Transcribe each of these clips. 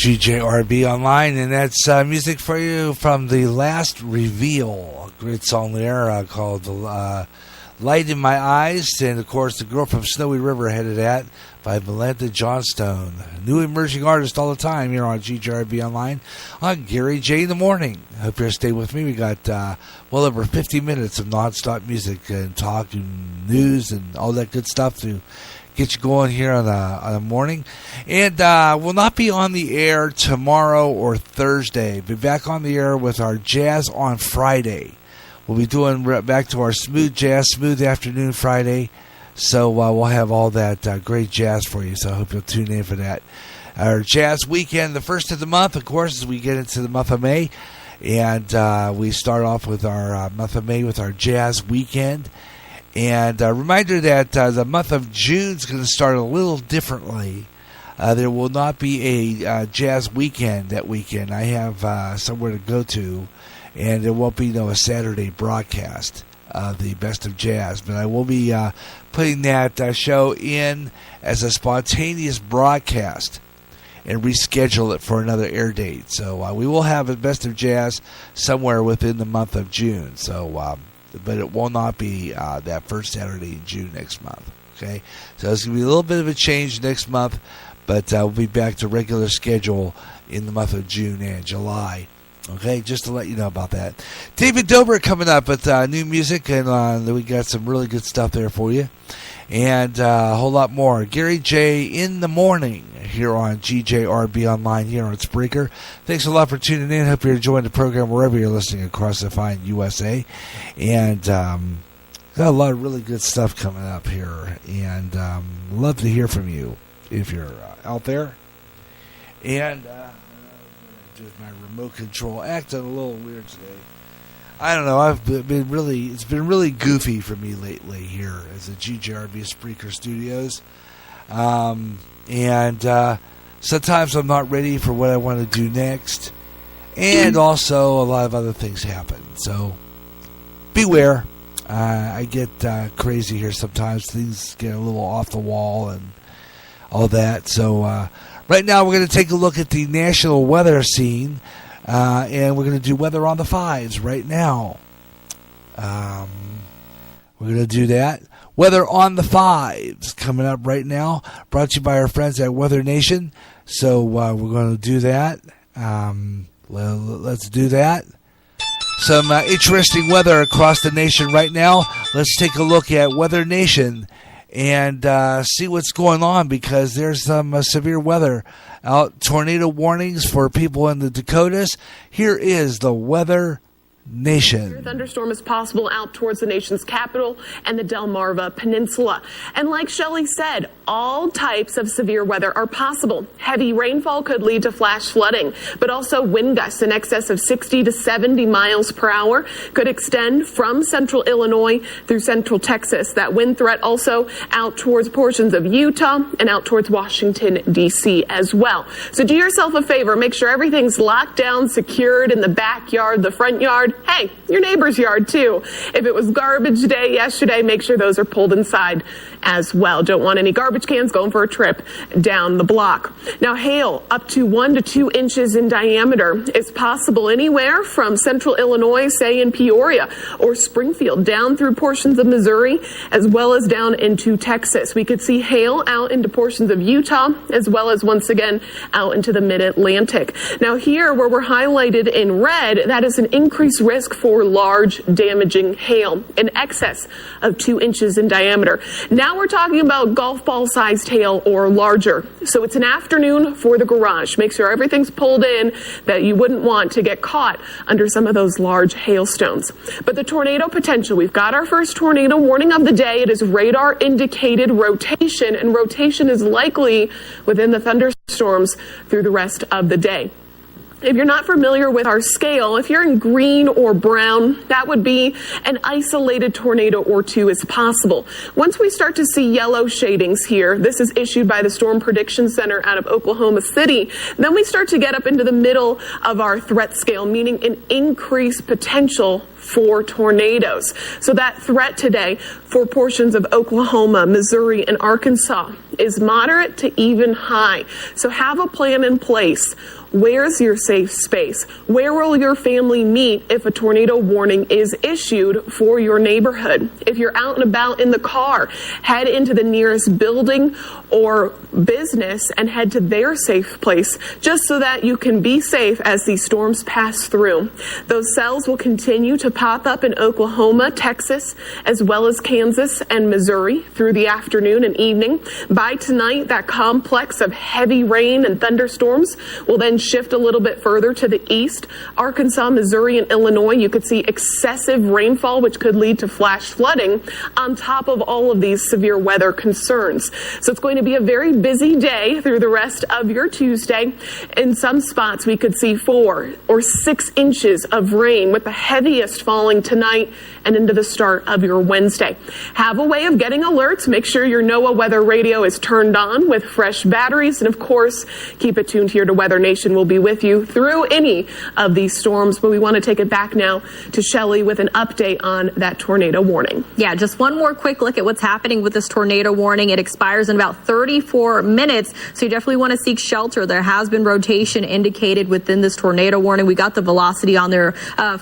GJRB Online, and that's music for you from The Last Reveal, a great song there called Light in My Eyes, and of course The Girl from Snowy River Headed At by Melinda Johnstone. New emerging artist all the time here on GJRB Online on Gary J in the Morning. Hope you'll stay with me. We got well over 50 minutes of nonstop music and talk and news and all that good stuff to get you going here on a morning. And we'll not be on the air tomorrow or Thursday. Be back on the air with our Jazz on Friday. We'll be doing back to our smooth jazz, smooth afternoon Friday. So we'll have all that great jazz for you. So I hope you'll tune in for that. Our jazz weekend, the first of the month, of course, as we get into the month of May. And we start off with our month of May with our jazz weekend. And a reminder that the month of June is going to start a little differently. There will not be a jazz weekend that weekend. I have somewhere to go to, and there won't be a Saturday broadcast of the Best of Jazz. But I will be putting that show in as a spontaneous broadcast and reschedule it for another air date. So we will have a Best of Jazz somewhere within the month of June. So but it will not be that first Saturday in June next month. Okay, so it's going to be a little bit of a change next month, but we'll be back to regular schedule in the month of June and July. Okay, just to let you know about that. David Dobrik coming up with new music, and we got some really good stuff there for you. And a whole lot more. Gary J in the Morning here on GJRB Online here on Spreaker. Thanks a lot for tuning in. Hope you're enjoying the program wherever you're listening across the fine USA. And got a lot of really good stuff coming up here. And love to hear from you if you're out there. And just my remote control acting a little weird today. I don't know. It's been really goofy for me lately here as a GJRB Spreaker Studios. And sometimes I'm not ready for what I want to do next. And also a lot of other things happen. So beware. I get crazy here sometimes. Things get a little off the wall and all that. So right now we're going to take a look at the national weather scene. And we're going to do weather on the fives right now. We're going to do that. Weather on the fives coming up right now. Brought to you by our friends at Weather Nation. So we're going to do that. Let's do that. Some interesting weather across the nation right now. Let's take a look at Weather Nation and see what's going on, because there's some severe weather out. Tornado warnings for people in the Dakotas. Here is the Weather Nation. A thunderstorm is possible out towards the nation's capital and the Delmarva Peninsula. And like Shelley said, all types of severe weather are possible. Heavy rainfall could lead to flash flooding, but also wind gusts in excess of 60 to 70 miles per hour could extend from central Illinois through central Texas. That wind threat also out towards portions of Utah and out towards Washington, D.C. as well. So do yourself a favor. Make sure everything's locked down, secured in the backyard, the front yard. Hey, your neighbor's yard too. If it was garbage day yesterday, make sure those are pulled inside as well. Don't want any garbage cans going for a trip down the block. Now, hail up to 1 to 2 inches in diameter is possible anywhere from central Illinois, say in Peoria or Springfield, down through portions of Missouri, as well as down into Texas. We could see hail out into portions of Utah, as well as once again out into the mid-Atlantic. Now, here where we're highlighted in red, that is an increased risk for large damaging hail in excess of 2 inches in diameter. Now we're talking about golf ball sized hail or larger. So it's an afternoon for the garage. Make sure everything's pulled in that you wouldn't want to get caught under some of those large hailstones. But the tornado potential, we've got our first tornado warning of the day. It is radar indicated rotation, and rotation is likely within the thunderstorms through the rest of the day. If you're not familiar with our scale, if you're in green or brown, that would be an isolated tornado or two is possible. Once we start to see yellow shadings here, this is issued by the Storm Prediction Center out of Oklahoma City, then we start to get up into the middle of our threat scale, meaning an increased potential for tornadoes. So that threat today for portions of Oklahoma, Missouri, and Arkansas is moderate to even high. So have a plan in place. Where's your safe space? Where will your family meet if a tornado warning is issued for your neighborhood? If you're out and about in the car, head into the nearest building or business and head to their safe place, just so that you can be safe as these storms pass through. Those cells will continue to pop up in Oklahoma, Texas, as well as Kansas and Missouri through the afternoon and evening. By tonight, that complex of heavy rain and thunderstorms will then shift a little bit further to the east. Arkansas, Missouri, and Illinois, you could see excessive rainfall, which could lead to flash flooding on top of all of these severe weather concerns. So it's going to be a very busy day through the rest of your Tuesday. In some spots, we could see 4 or 6 inches of rain, with the heaviest falling tonight and into the start of your Wednesday. Have a way of getting alerts. Make sure your NOAA weather radio is turned on with fresh batteries. And of course, keep it tuned here to Weather Nation. We'll be with you through any of these storms. But we want to take it back now to Shelley with an update on that tornado warning. Yeah, just one more quick look at what's happening with this tornado warning. It expires in about 34 minutes. So you definitely want to seek shelter. There has been rotation indicated within this tornado warning. We got the velocity on there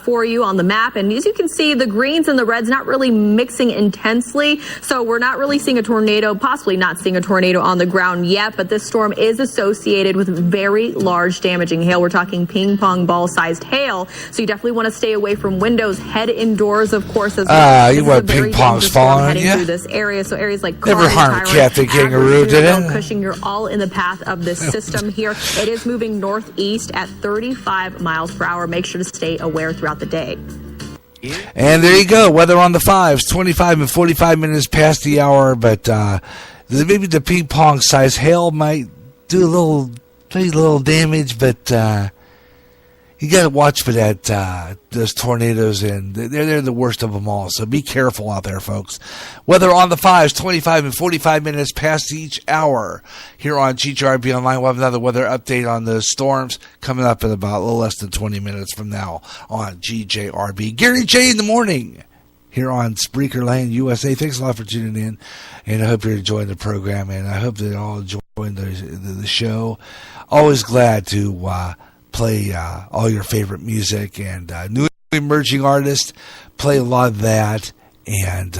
for you on the map. And as you can see, the greens and the reds not really mixing intensely. So we're not really seeing a tornado, possibly not seeing a tornado on the ground yet. But this storm is associated with very large damaging hail. We're talking ping pong ball sized hail. So you definitely want to stay away from windows. Head indoors, of course, as well. You want ping pongs falling on you? Through this area. So areas like never harmed Kathy Kangaroo, did it? Cushing, you're all in the path of this system here. It is moving northeast at 35 miles per hour. Make sure to stay aware throughout the day. And there you go. Weather on the 5s, 25 and 45 minutes past the hour. But maybe the ping pong size hail might do a little damage. But you got to watch for that those tornadoes, and they're the worst of them all. So be careful out there, folks. Weather on the 5s, 25 and 45 minutes past each hour. Here on GJRB Online, we'll have another weather update on the storms coming up in about a little less than 20 minutes from now on GJRB. Gary J in the morning here on Spreaker Land USA. Thanks a lot for tuning in, and I hope you're enjoying the program, and I hope that you're all enjoying the show. Always glad to play all your favorite music, and new emerging artists, play a lot of that, and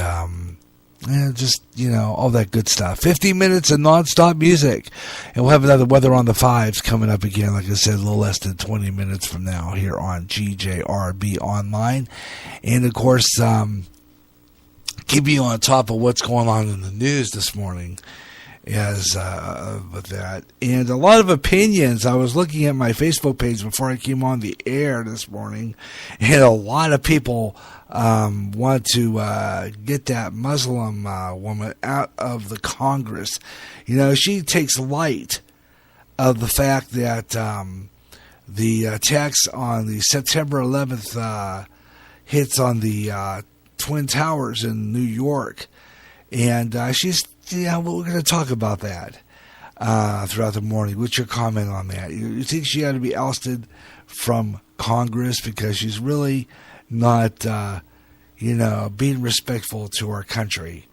just, all that good stuff. 50 minutes of nonstop music, and we'll have another Weather on the 5s coming up again, like I said, a little less than 20 minutes from now here on GJRB Online. And of course, keep you on top of what's going on in the news this morning as with that, and a lot of opinions. I was looking at my Facebook page before I came on the air this morning, and a lot of people want to get that Muslim woman out of the Congress. She takes light of the fact that the attacks on the September 11th hits on the Twin Towers in New York, and she's we're going to talk about that throughout the morning. What's your comment on that? You think she ought to be ousted from Congress because she's really not, being respectful to our country?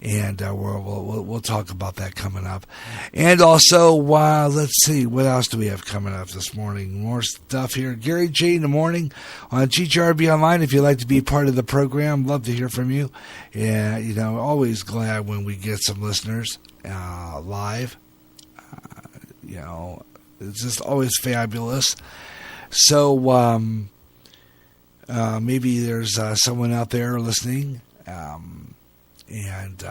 And we'll talk about that coming up. And also, let's see, what else do we have coming up this morning? More stuff here. Gary J in the morning on GJRB Online. If you'd like to be part of the program, love to hear from you. Yeah, always glad when we get some listeners live. It's just always fabulous. So maybe there's someone out there listening. And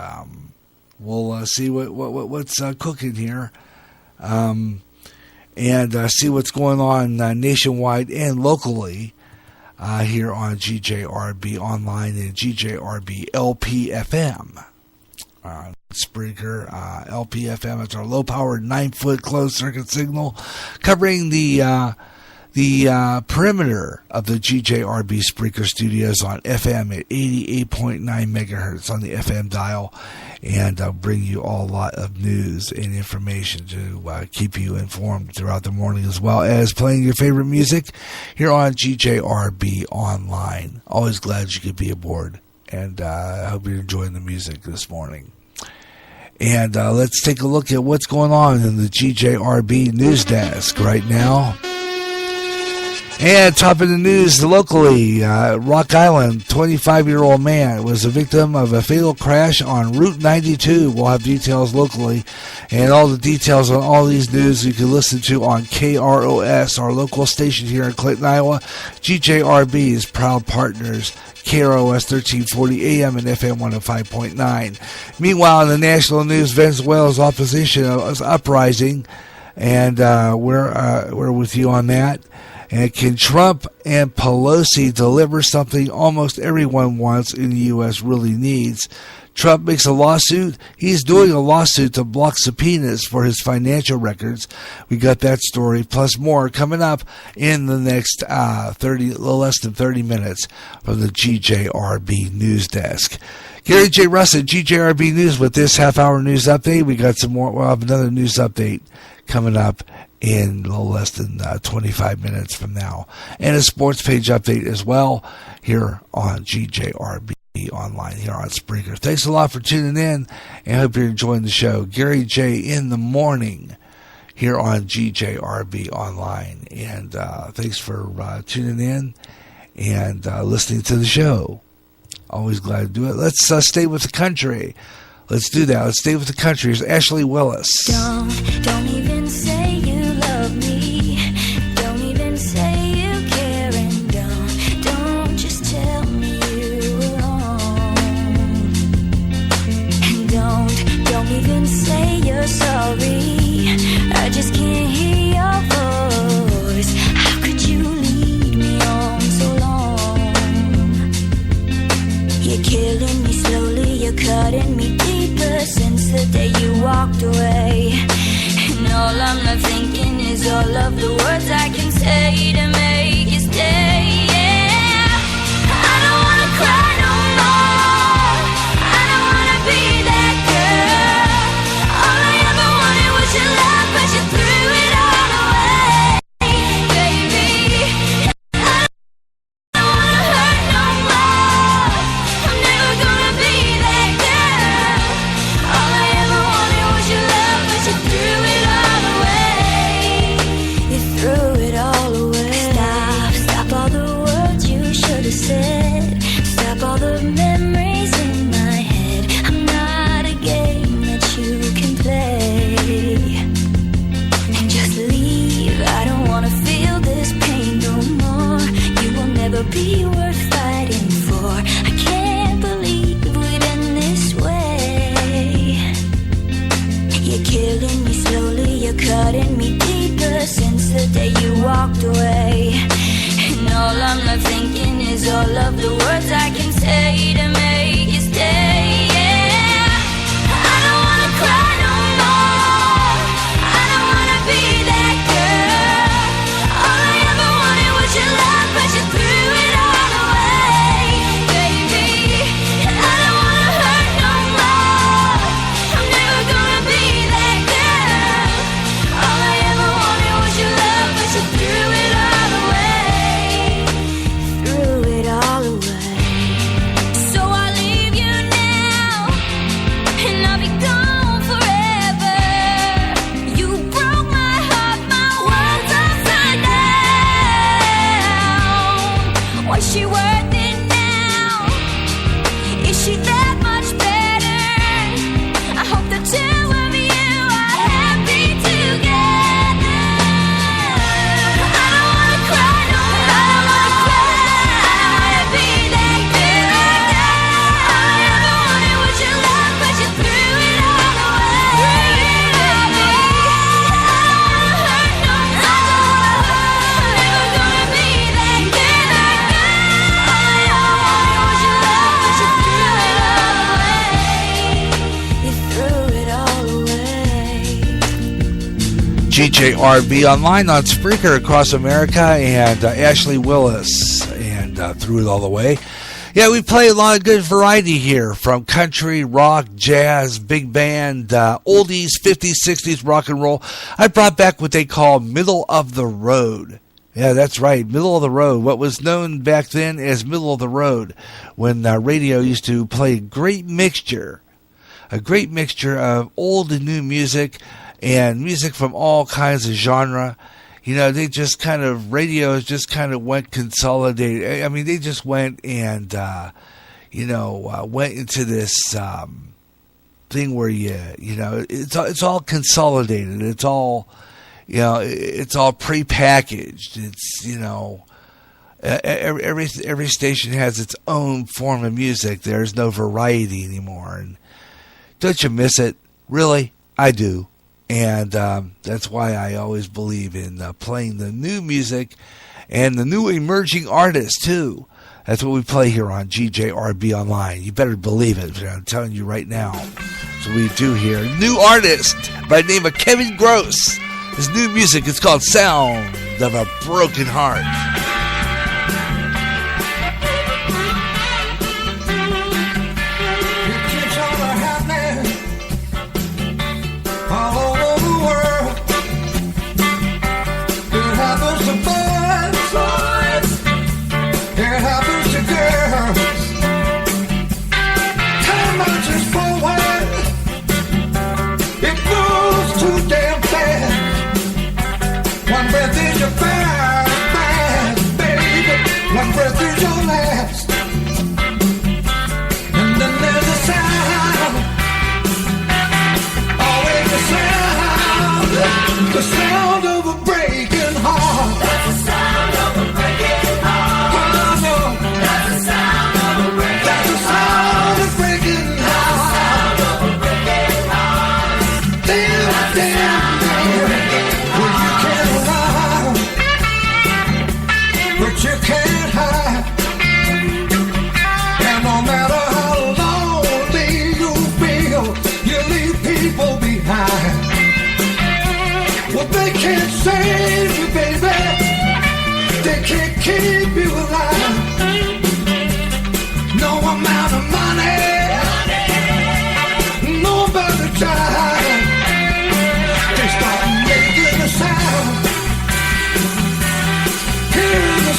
we'll see what's cooking here, and see what's going on nationwide and locally here on GJRB Online and GJRB LPFM. Spreaker LPFM. It's our low-powered 9-foot closed-circuit signal covering the the perimeter of the GJRB Spreaker Studios on FM at 88.9 megahertz on the FM dial, and I'll bring you all a lot of news and information to keep you informed throughout the morning, as well as playing your favorite music here on GJRB Online. Always glad you could be aboard, and I hope you're enjoying the music this morning. And let's take a look at what's going on in the GJRB news desk right now. And top of the news locally, Rock Island, 25-year-old man was a victim of a fatal crash on Route 92. We'll have details locally, and all the details on all these news you can listen to on KROS, our local station here in Clayton, Iowa. GJRB is proud partners, KROS 1340 AM and FM 105.9. Meanwhile, in the national news, Venezuela's opposition is uprising, and we're with you on that. And can Trump and Pelosi deliver something almost everyone wants in the U.S. really needs? Trump makes a lawsuit. He's doing a lawsuit to block subpoenas for his financial records. We got that story, plus more, coming up in the next less than 30 minutes from the GJRB News Desk. Gary J. Russin, GJRB News, with this half-hour news update. We got some more. We'll have another news update coming up in a little less than 25 minutes from now. And a sports page update as well here on GJRB Online here on Spreaker. Thanks a lot for tuning in, and I hope you're enjoying the show. Gary J. in the morning here on GJRB Online. And thanks for tuning in and listening to the show. Always glad to do it. Let's stay with the country. Let's do that. Let's stay with the country. Here's Ashley Willis. Don't even say you love me. Don't even say you care, and don't just tell me you were alone. And don't even say you're sorry. I just can't hear your voice. How could you lead me on so long? You're killing me slowly, you're cutting me deeper since the day you walked away. And all I'm left thinking is all of the words I can say to make you stay. Yeah, I don't wanna cry no more. I don't wanna be that girl. All I ever wanted was your love, but you threw it all away, baby. I don't wanna hurt no more. I'm never gonna be that girl. All I ever wanted was your love, but you threw it all away. You threw it all away. Stop all the words you should have said. Stop all the memories in my head. I'm not a game that you can play. And just leave. I don't wanna feel this pain no more. You will never be worth fighting for. I can't believe we'd end this way. You're killing me slowly, you're cutting me deeper since the day you walked away. And all I'm left thinking is all of the words I can say to make you stay. Yeah, I don't wanna cry no more. I don't wanna be that girl. All I ever wanted was your love, but you threw it all away, baby. I don't wanna hurt no more. I'm never gonna be that girl. All I ever wanted was your love, but you threw it all away. Threw it all away. So I leave you now, and I'll be gone forever. You broke my heart, my world's upside down. Was she worth it now? Is she that much better? I hope the two of you are happy together. I don't wanna cry no more. I don't wanna cry. Be that girl. All I ever wanted was your love, but you threw it all away. I don't wanna hurt no more. I'm never gonna be that girl. GJRB online on Spreaker across America, and Ashley Willis, and through it all the way. Yeah, we play a lot of good variety here, from country, rock, jazz, big band, oldies, 50s, 60s, rock and roll. I brought back what they call middle of the road. Yeah, that's right, middle of the road. What was known back then as middle of the road, when radio used to play a great mixture of old and new music, and music from all kinds of genre. You know, they just kind of, radios just kind of went consolidated. I mean, they just went and, went into this thing where it's all consolidated. It's all, it's all prepackaged. It's, every station has its own form of music. There's no variety anymore. And don't you miss it? Really? I do. And that's why I always believe in playing the new music and the new emerging artists, too. That's what we play here on GJRB Online. You better believe it. I'm telling you right now. So we do here. New artist by the name of Kevin Gross. His new music is called Sound of a Broken Heart. The sound of a breaking heart. That's the sound of a breaking heart. Oh, no. That's the sound of a breaking heart. That's the sound of a breaking heart. That's the sound of a breaking heart. Damn, damn, damn. Well, you can't run, but you can't hide. And no matter how lonely you feel, you leave people behind. Well, they can't save you, baby. They can't keep you alive. No amount of money, no amount of time. They start making a sound. Hear the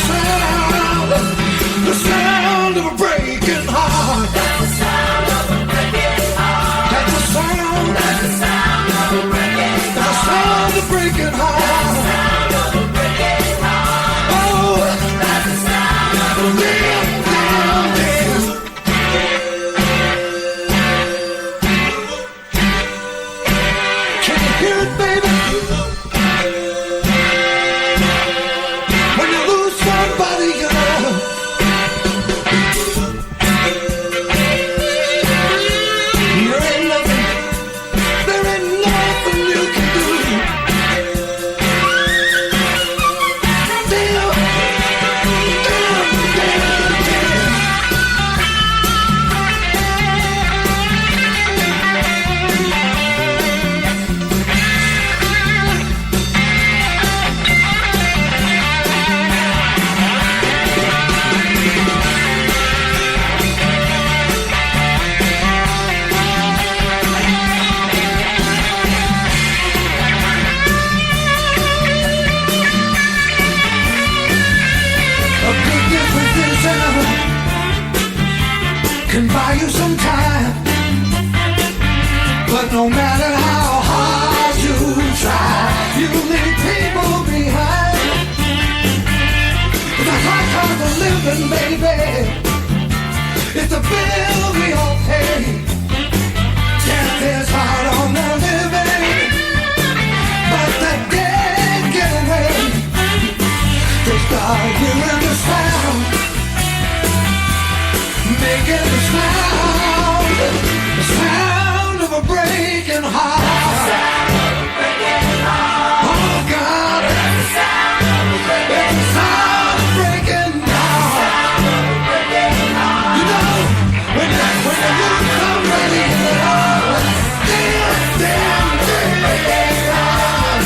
sound of a breaking heart. That's the sound of a breaking heart. That's the sound. That's the sound of a breaking heart. The sound of breaking heart. That's the sound of a breaking heart. Oh, that's the sound of a breaking heart. Can you hear it, baby? When you lose somebody you love, there ain't nothing you can do. Can buy you some time, but no matter how hard you try, you leave people behind. The high cost of living, baby, it's a bill we all pay. Death is hard on the living, but the dead get away. They start hearing the sound, making the sound of a breaking heart. That's the sound of a breaking heart. Oh God, that's the sound of a breaking heart. It's the sound of breaking heart. Sound of a breaking heart. You know, when you lose somebody you love, damn breaking heart.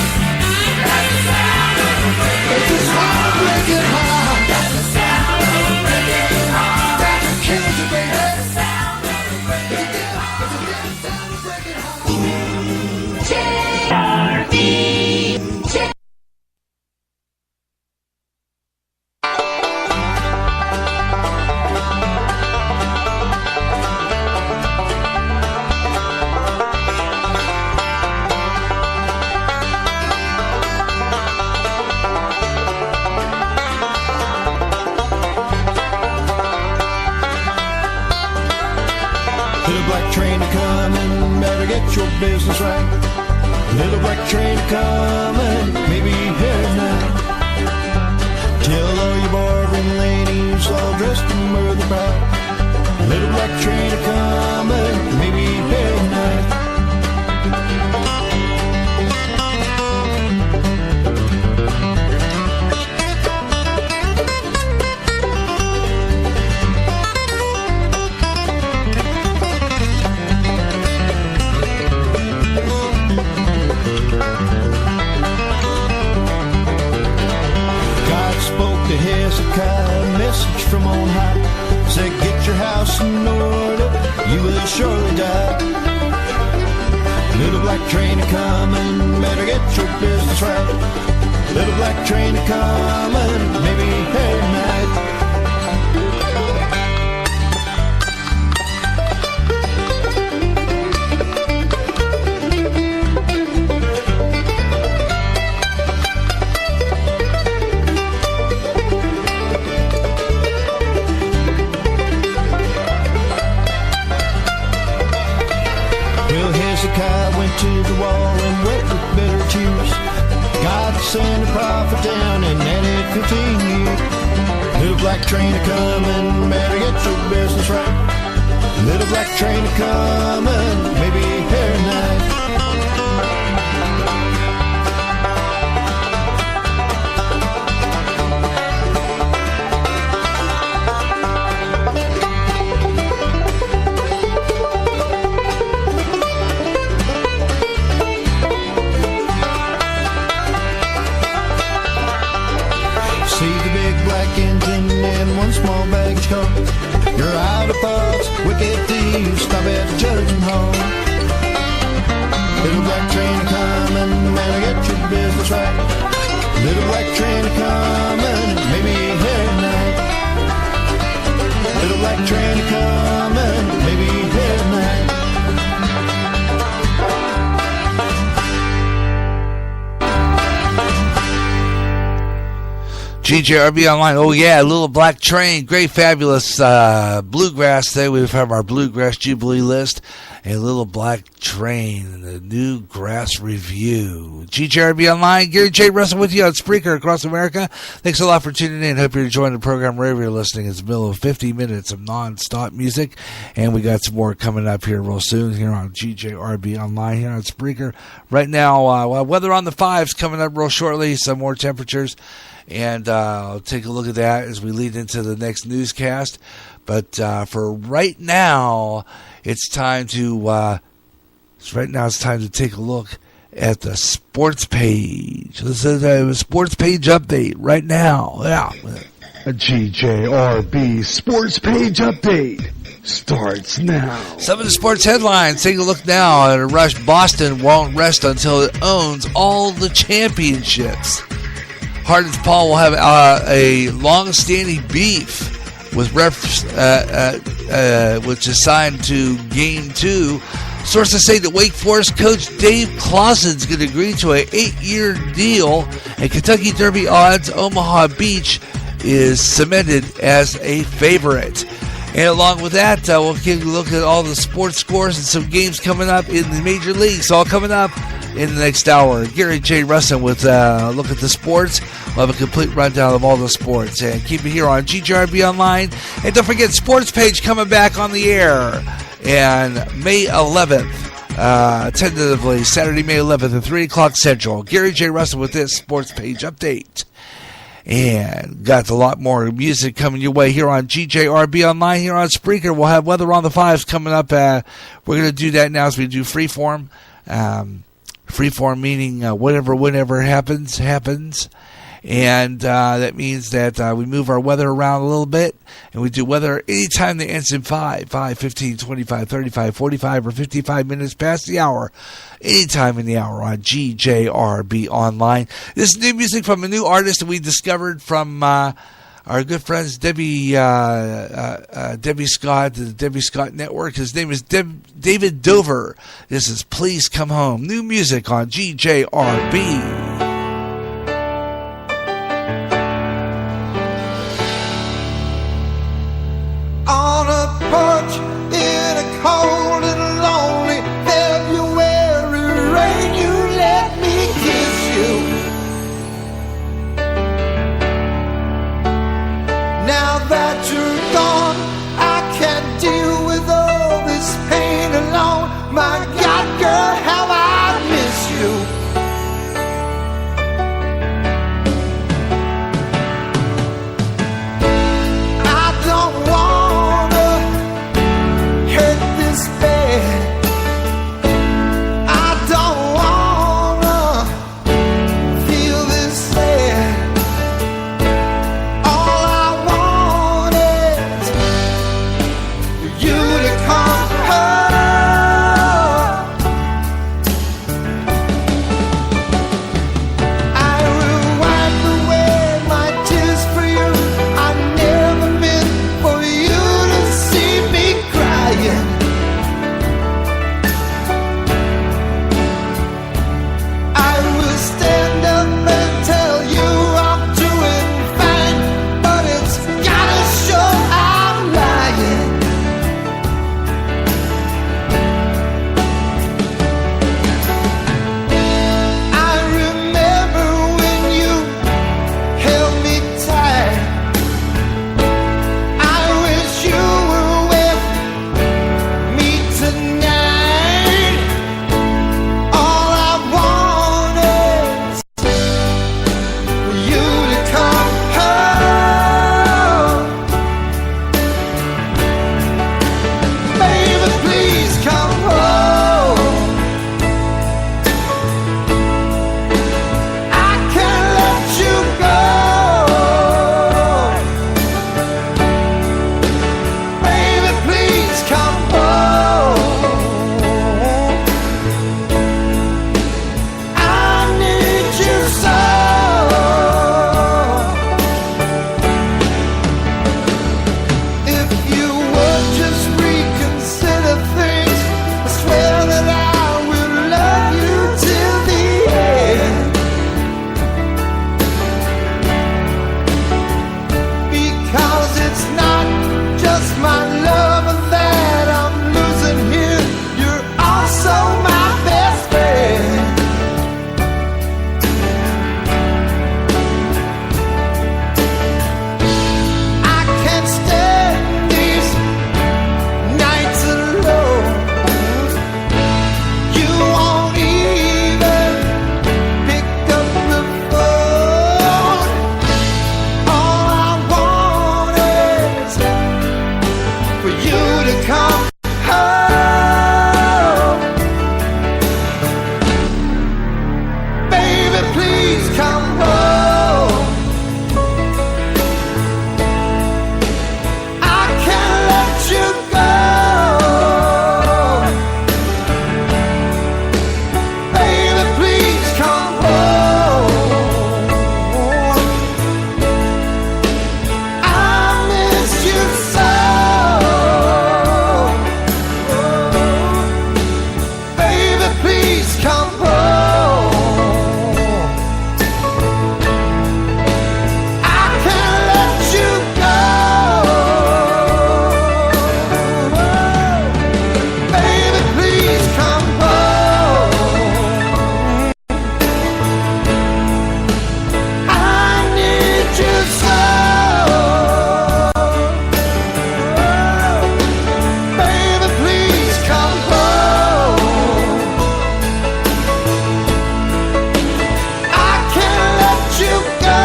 Little black train a-comin', better get your business right. Little black train a-comin', maybe here tonight. Tell all your barbering ladies all dressed in worthy pride. Little black train a-comin', maybe here tonight. Hezekiah, message from on high, said get your house in order, you will surely die. Little black train a-comin', better get your business right. Little black train a-comin', maybe here tonight. Hezekiah went to the wall and wept with bitter tears. God sent a prophet down and added 15 years. Little black train a-comin', better get your business right. Little black train a-comin', maybe here tonight. Small baggage car. You're out of thoughts, wicked thieves, stop at the judging hall. Little black train a-comin', better get your business right. Little black train a-comin', maybe here tonight. Little black train a-comin', maybe here tonight. GJRB Online. Oh, yeah, Little Black Train. Great, fabulous bluegrass there. We've had our Bluegrass Jubilee list. A Little Black Train, the new grass review. GJRB Online. Gary J. Russell with you on Spreaker across America. Thanks a lot for tuning in. Hope you're enjoying the program wherever you're listening. It's the middle of 50 minutes of non-stop music. And we got some more coming up here real soon here on GJRB Online here on Spreaker. Right now, weather on the fives coming up real shortly. Some more temperatures. And I'll take a look at that as we lead into the next newscast. But for right now, it's time to take a look at the sports page. This is a sports page update right now. Yeah, a GJRB sports page update starts now. Some of the sports headlines. Take a look now at a rush. Boston won't rest until it owns all the championships. Hardens Paul will have a long-standing beef with refs, which is signed to Game 2. Sources say that Wake Forest coach Dave Clawson's going to agree to an 8-year deal. And Kentucky Derby odds, Omaha Beach is cemented as a favorite. And along with that, we'll take a look at all the sports scores and some games coming up in the major leagues. All coming up in the next hour. Gary J. Russin with a look at the sports. We'll have a complete rundown of all the sports. And keep it here on GJRB Online. And don't forget, Sports Page coming back on the air. And May 11th, tentatively, Saturday, May 11th at 3 o'clock Central. Gary J. Russin with this Sports Page update. And got a lot more music coming your way here on GJRB Online, here on Spreaker. We'll have Weather on the Fives coming up. We're going to do that now as we do freeform. Freeform meaning whenever happens. And that means that we move our weather around a little bit. And we do weather anytime that ends in 5, 15, 25, 35, 45, or 55 minutes past the hour. Anytime in the hour on GJRB Online. This is new music from a new artist that we discovered from our good friends Debbie Scott, the Debbie Scott Network. His name is David Dover. This is Please Come Home. New music on GJRB. On a porch in a cold Now that you're gone, I can't deal with all this pain alone. My God, girl, how I miss you. I don't wanna hurt this bad. I don't wanna feel this sad. All I want is for you to come home. I will wipe away my tears for you. I never meant for you to see me crying. I will stand up and tell you I'm doing fine, but it's gotta show I'm lying. I remember when you held me tight. I wish you were with me tonight. All I want is for you to come home. Baby, please come home. I can't let you go. Baby, please come home. I need you so. If you would just reconsider things, I swear that I will love you till the end. Because it's not just my love that I'm losing here, you're also my best friend. I can't stand these nights alone. You won't even pick up the phone. All I want is for you to come home. Baby, please come home. I can't let you go. Baby, please come home. I miss you so. Baby, please come home. I can't let you go. Baby, please come home. I need you so. Baby, please come home. I can't let you go.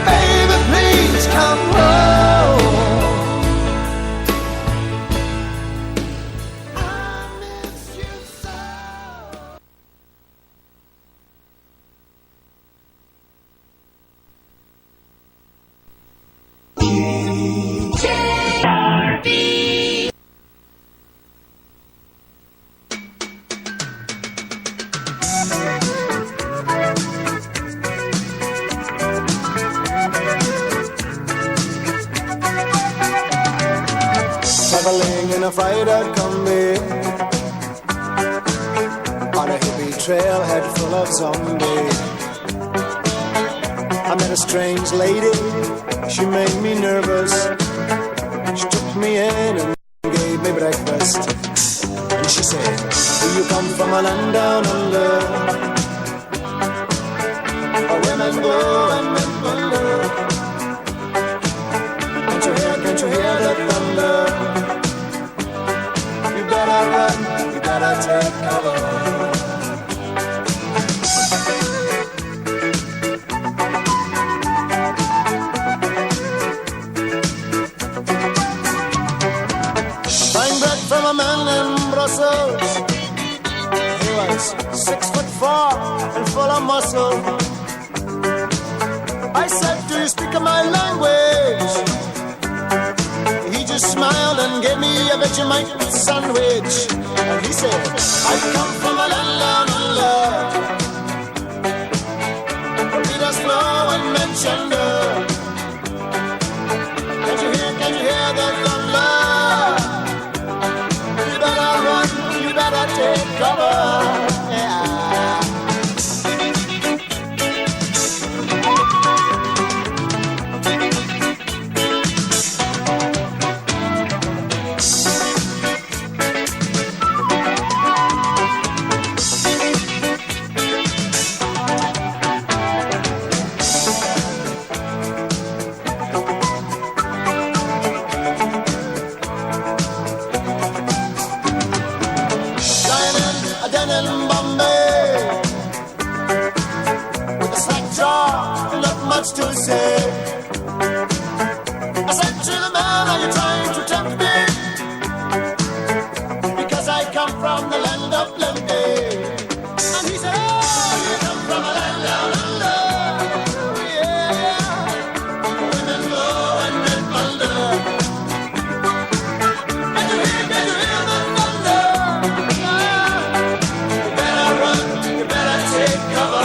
Baby, please come home. I miss you so. Traveling in a fried-out combi on a hippie trailhead full of zombies. I met a strange lady, she made me nervous. She took me in and gave me breakfast. And she said, do you come from a land down under? Or where women go and men wonder. Can't you hear the thunder? You better run, you better take cover. Buying bread from a man in Brussels. He was 6'4" and full of muscle. I said, do you speak my language? He just smiled and gave me a Vegemite sandwich. And he said, I come from a land down under. Read us slow and mention the. Can you hear the thunder? You better run, you better take cover. Yeah. To say, I said to the man, are you trying to tempt me? Because I come from the land of plenty. And he said, oh, you come from a land down under. Yeah, women go and men wonder. Can you hear the thunder? You better run, you better take cover.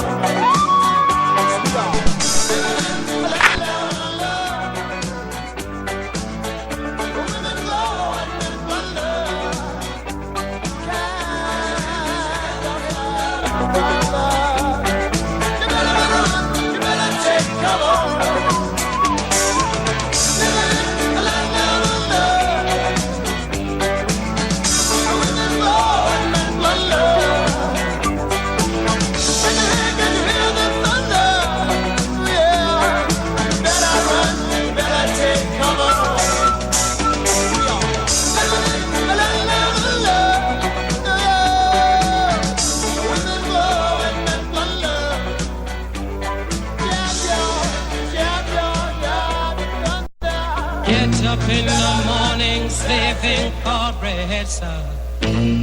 Up in the morning, slaving for bread, sir,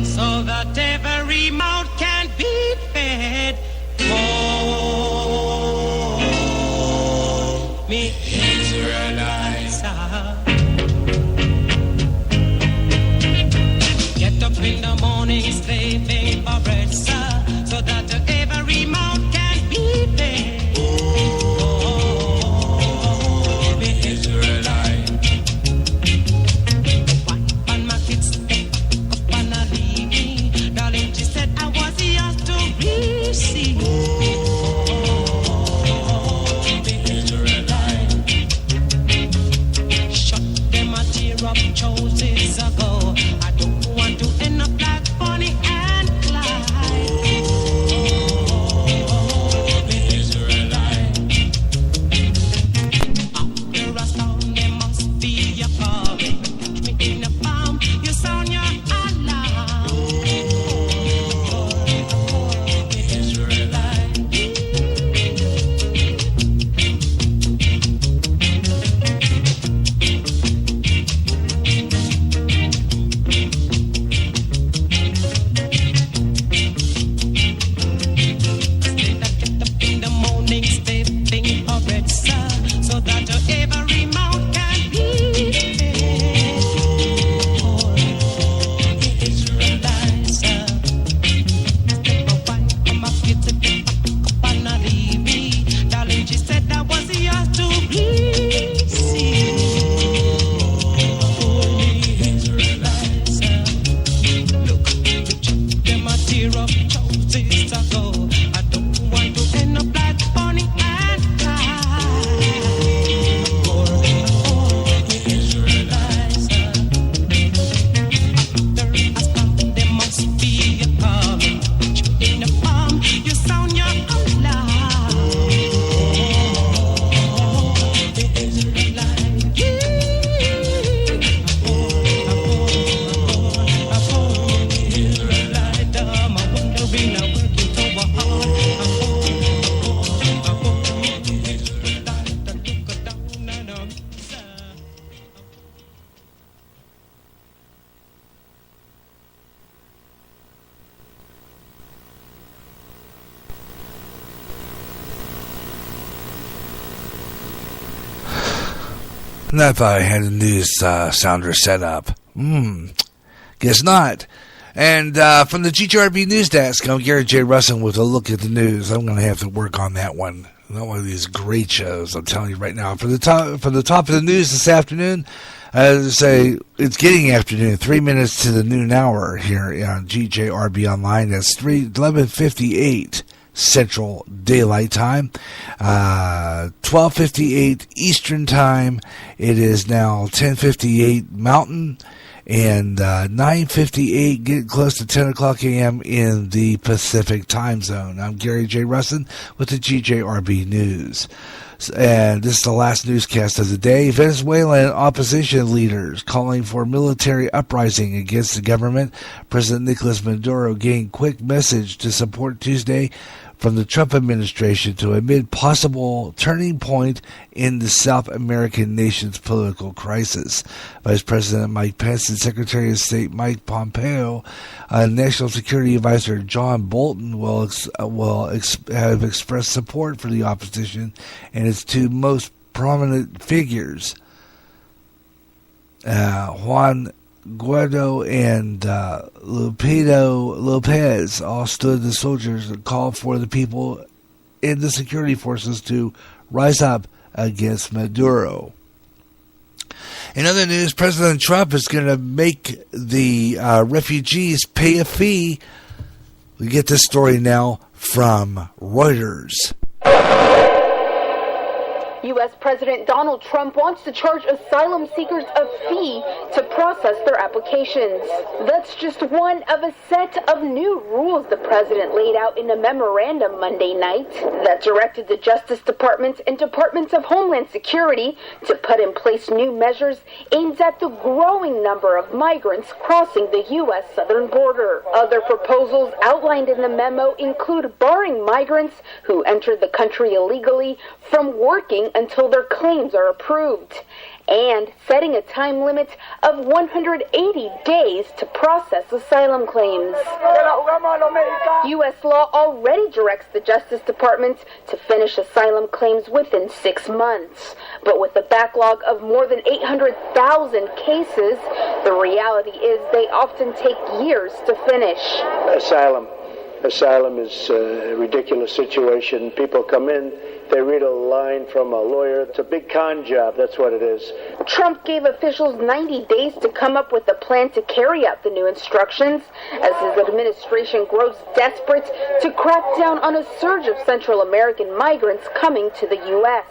so that every mouth can be fed. Oh, me Israelites, get up in the morning, slaving for bread, sir, so that every mouth can be fed. Oh, me Israelites. See. Oh, the Israelite. And I thought I had a news sounder set up. Guess not. And from the GTRB News Desk, I'm Gary J. Russell with a look at the news. I'm going to have to work on that one. Not one of these great shows, I'm telling you right now. From the top of the news this afternoon, as I say, it's getting afternoon, 3 minutes to the noon hour here on GJRB Online. That's 11:58 Central Daylight Time, 12:58 Eastern Time. It is now 10:58 Mountain, and 9:58, getting close to 10 o'clock a.m. in the Pacific Time Zone. I'm Gary J. Russin with the GJRB News. And this is the last newscast of the day. Venezuelan opposition leaders calling for military uprising against the government. President Nicolas Maduro gained quick message to support Tuesday from the Trump administration to amid possible turning point in the South American nation's political crisis. Vice President Mike Pence and Secretary of State Mike Pompeo, National Security Advisor John Bolton will have expressed support for the opposition and its two most prominent figures, Juan Guaido and Leopoldo Lopez, all stood the soldiers and called for the people in the security forces to rise up against Maduro. In other news, President Trump is going to make the refugees pay a fee. We get this story now from Reuters. U.S. President Donald Trump wants to charge asylum seekers a fee to process their applications. That's just one of a set of new rules the president laid out in a memorandum Monday night that directed the Justice Department and Departments of Homeland Security to put in place new measures aimed at the growing number of migrants crossing the U.S. southern border. Other proposals outlined in the memo include barring migrants who entered the country illegally from working until their claims are approved, and setting a time limit of 180 days to process asylum claims. U.S. law already directs the Justice Department to finish asylum claims within 6 months, but with a backlog of more than 800,000 cases, the reality is they often take years to finish. Asylum is a ridiculous situation. People come in, they read a line from a lawyer. It's a big con job, that's what it is. Trump gave officials 90 days to come up with a plan to carry out the new instructions as his administration grows desperate to crack down on a surge of Central American migrants coming to the U.S.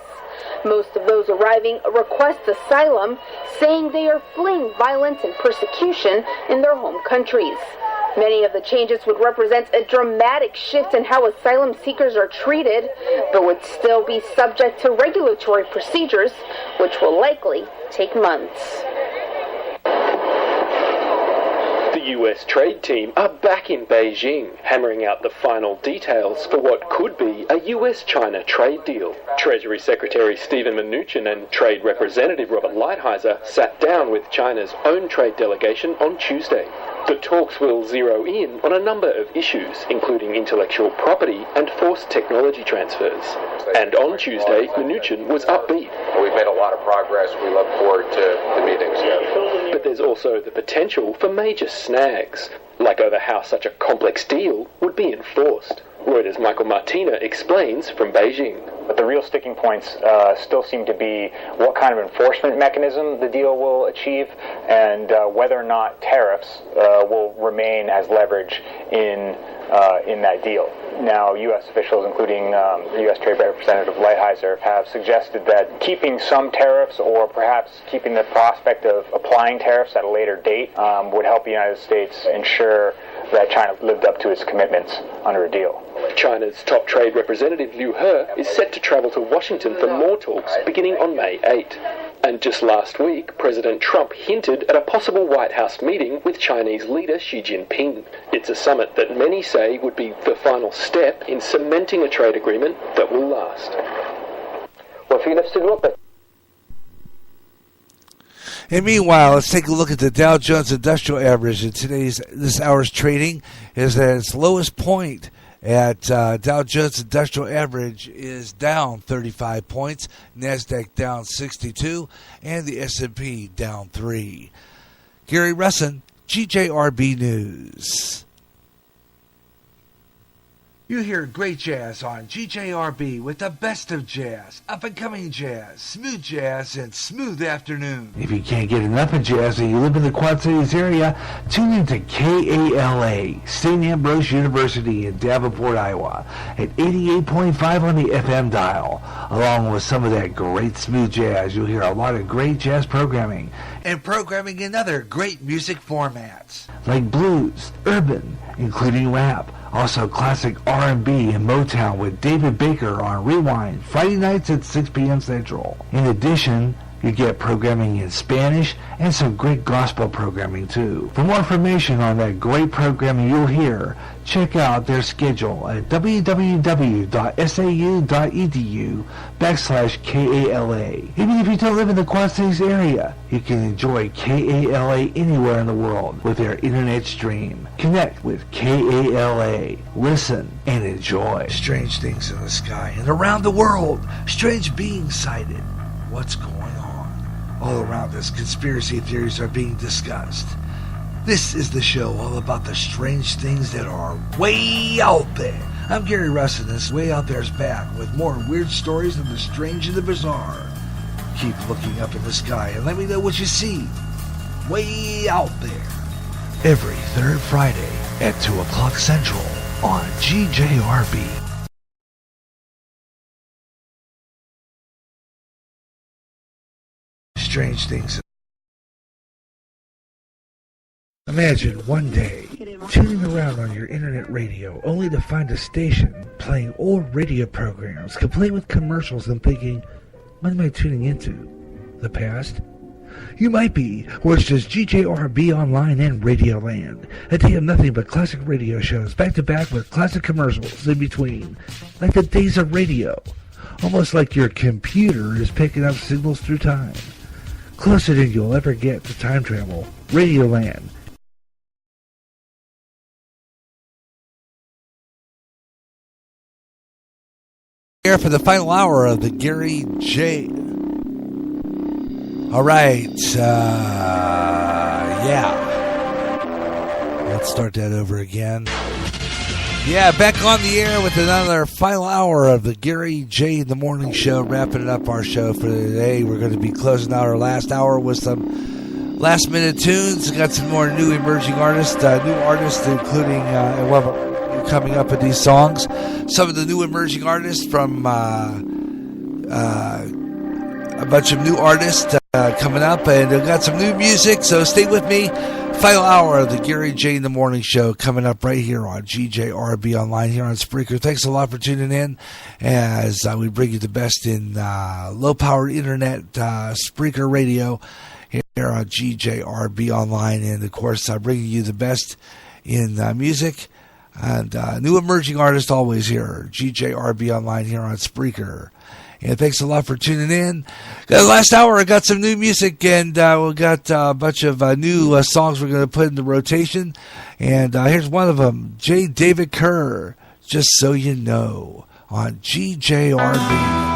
Most of those arriving request asylum, saying they are fleeing violence and persecution in their home countries. Many of the changes would represent a dramatic shift in how asylum seekers are treated, but would still be subject to regulatory procedures, which will likely take months. The US trade team are back in Beijing, hammering out the final details for what could be a US-China trade deal. Treasury Secretary Steven Mnuchin and Trade Representative Robert Lighthizer sat down with China's own trade delegation on Tuesday. The talks will zero in on a number of issues, including intellectual property and forced technology transfers. And on Tuesday, Mnuchin was upbeat. We've made a lot of progress. We look forward to the meetings. But there's also the potential for major snags, like over how such a complex deal would be enforced. Reuters' Michael Martina explains from Beijing. But the real sticking points still seem to be what kind of enforcement mechanism the deal will achieve and whether or not tariffs will remain as leverage in that deal. Now, U.S. officials, including U.S. Trade Representative Lighthizer, have suggested that keeping some tariffs or perhaps keeping the prospect of applying tariffs at a later date would help the United States ensure that China lived up to its commitments under a deal. China's top trade representative Liu He is set to travel to Washington for more talks beginning on May 8. And just last week, President Trump hinted at a possible White House meeting with Chinese leader Xi Jinping. It's a summit that many say would be the final step in cementing a trade agreement that will last. And meanwhile, let's take a look at the Dow Jones Industrial Average. In this hour's trading is at its lowest point At Dow Jones Industrial Average is down 35 points, NASDAQ down 62, and the S&P down 3. Gary Russin, GJRB News. You hear great jazz on GJRB with the best of jazz, up-and-coming jazz, and smooth afternoon. If you can't get enough of jazz and you live in the Quad Cities area, tune in to KALA, St. Ambrose University in Davenport, Iowa, at 88.5 on the FM dial. Along with some of that great smooth jazz, you'll hear a lot of great jazz programming, and programming in other great music formats, like blues, urban, including rap, also classic R&B and Motown with David Baker on Rewind, Friday nights at 6 p.m. Central. In addition, you get programming in Spanish and some great gospel programming too. For more information on that great programming you'll hear, check out their schedule at www.sau.edu/KALA. Even if you don't live in the Quad Cities area, you can enjoy KALA anywhere in the world with their internet stream. Connect with KALA. Listen and enjoy. Strange things in the sky and around the world. Strange beings sighted. What's going on? All around us, conspiracy theories are being discussed. This is the show all about the strange things that are way out there. I'm Gary Russ, and this Way Out There's back with more weird stories of the strange and the bizarre. Keep looking up in the sky and let me know what you see way out there. Every third Friday at 2 o'clock Central on GJRB. Strange things. Imagine one day tuning around on your internet radio only to find a station playing old radio programs complete with commercials and thinking, what am I tuning into? The past? You might be, or it's just GJRB Online and Radio Land. A day of nothing but classic radio shows back to back with classic commercials in between. Like the days of radio. Almost like your computer is picking up signals through time. Closer than you'll ever get to time travel. Radio Land. Here for the final hour of the Gary J. All right. Yeah. Let's start that over again. Yeah, back on the air with another final hour of the Gary J. in the Morning Show, wrapping up our show for today. We're going to be closing out our last hour with some last-minute tunes. Got some more new emerging artists, including coming up with these songs. Some of the new emerging artists from a bunch of new artists coming up, and they've got some new music, so stay with me. Final hour of the Gary J. in the Morning Show coming up right here on GJRB Online here on Spreaker. Thanks a lot for tuning in as we bring you the best in low-power internet Spreaker radio here on GJRB Online, and of course bringing you the best in music and new emerging artists always here, GJRB Online here on Spreaker. And thanks a lot for tuning in. Last hour, I got some new music, and we got a bunch of new songs we're going to put into rotation. And here's one of them, J. David Kerr, Just So You Know, on GJRB.